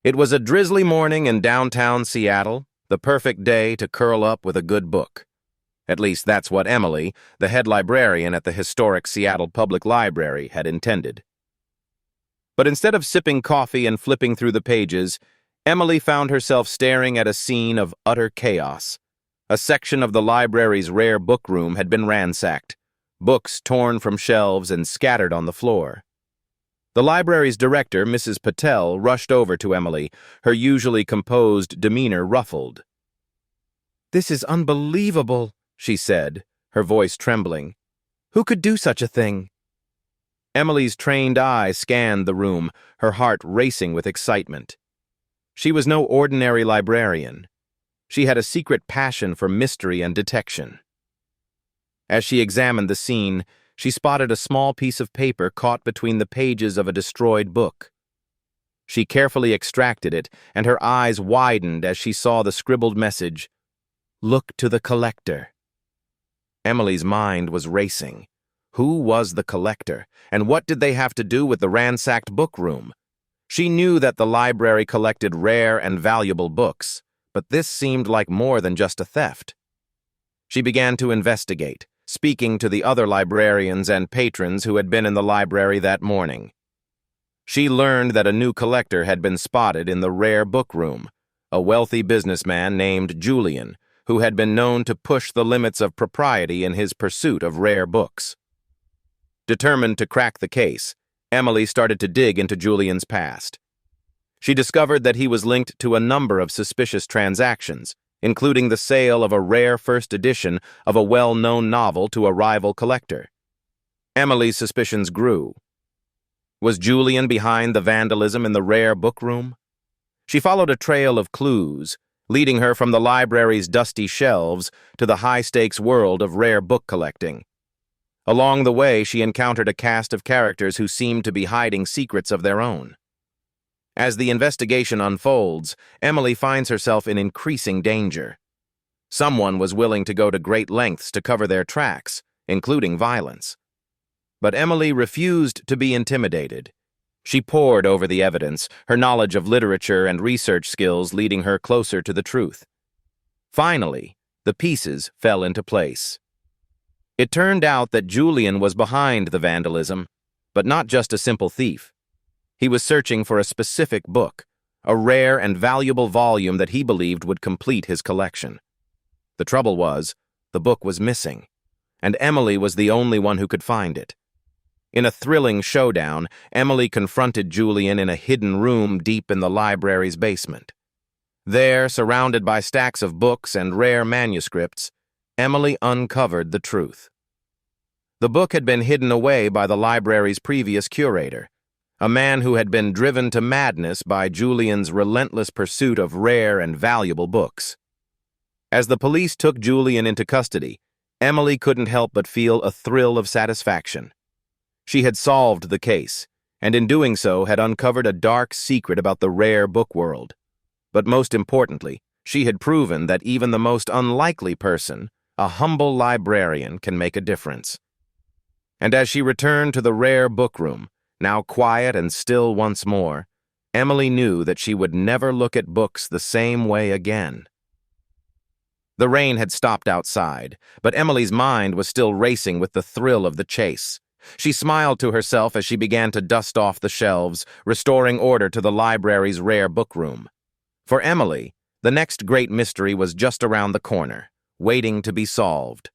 It was a drizzly morning in downtown Seattle, the perfect day to curl up with a good book. At least that's what Emily, the head librarian at the historic Seattle Public Library, had intended. But instead of sipping coffee and flipping through the pages, Emily found herself staring at a scene of utter chaos. A section of the library's rare book room had been ransacked, books torn from shelves and scattered on the floor. The library's director, Mrs. Patel, rushed over to Emily, her usually composed demeanor ruffled. "This is unbelievable," she said, her voice trembling. "Who could do such a thing?" Emily's trained eye scanned the room, her heart racing with excitement. She was no ordinary librarian. She had a secret passion for mystery and detection. As she examined the scene, she spotted a small piece of paper caught between the pages of a destroyed book. She carefully extracted it, and her eyes widened as she saw the scribbled message, "Look to the collector." Emily's mind was racing. Who was the collector, and what did they have to do with the ransacked book room? She knew that the library collected rare and valuable books, but this seemed like more than just a theft. She began to investigate, speaking to the other librarians and patrons who had been in the library that morning. She learned that a new collector had been spotted in the rare book room, a wealthy businessman named Julian, who had been known to push the limits of propriety in his pursuit of rare books. Determined to crack the case, Emily started to dig into Julian's past. She discovered that he was linked to a number of suspicious transactions, including the sale of a rare first edition of a well-known novel to a rival collector. Emily's suspicions grew. Was Julian behind the vandalism in the rare book room? She followed a trail of clues, leading her from the library's dusty shelves to the high-stakes world of rare book collecting. Along the way, she encountered a cast of characters who seemed to be hiding secrets of their own. As the investigation unfolds, Emily finds herself in increasing danger. Someone was willing to go to great lengths to cover their tracks, including violence. But Emily refused to be intimidated. She pored over the evidence, her knowledge of literature and research skills leading her closer to the truth. Finally, the pieces fell into place. It turned out that Julian was behind the vandalism, but not just a simple thief. He was searching for a specific book, a rare and valuable volume that he believed would complete his collection. The trouble was, the book was missing, and Emily was the only one who could find it. In a thrilling showdown, Emily confronted Julian in a hidden room deep in the library's basement. There, surrounded by stacks of books and rare manuscripts, Emily uncovered the truth. The book had been hidden away by the library's previous curator, a man who had been driven to madness by Julian's relentless pursuit of rare and valuable books. As the police took Julian into custody, Emily couldn't help but feel a thrill of satisfaction. She had solved the case, and in doing so had uncovered a dark secret about the rare book world. But most importantly, she had proven that even the most unlikely person, a humble librarian, can make a difference. And as she returned to the rare book room, now quiet and still once more, Emily knew that she would never look at books the same way again. The rain had stopped outside, but Emily's mind was still racing with the thrill of the chase. She smiled to herself as she began to dust off the shelves, restoring order to the library's rare book room. For Emily, the next great mystery was just around the corner, waiting to be solved.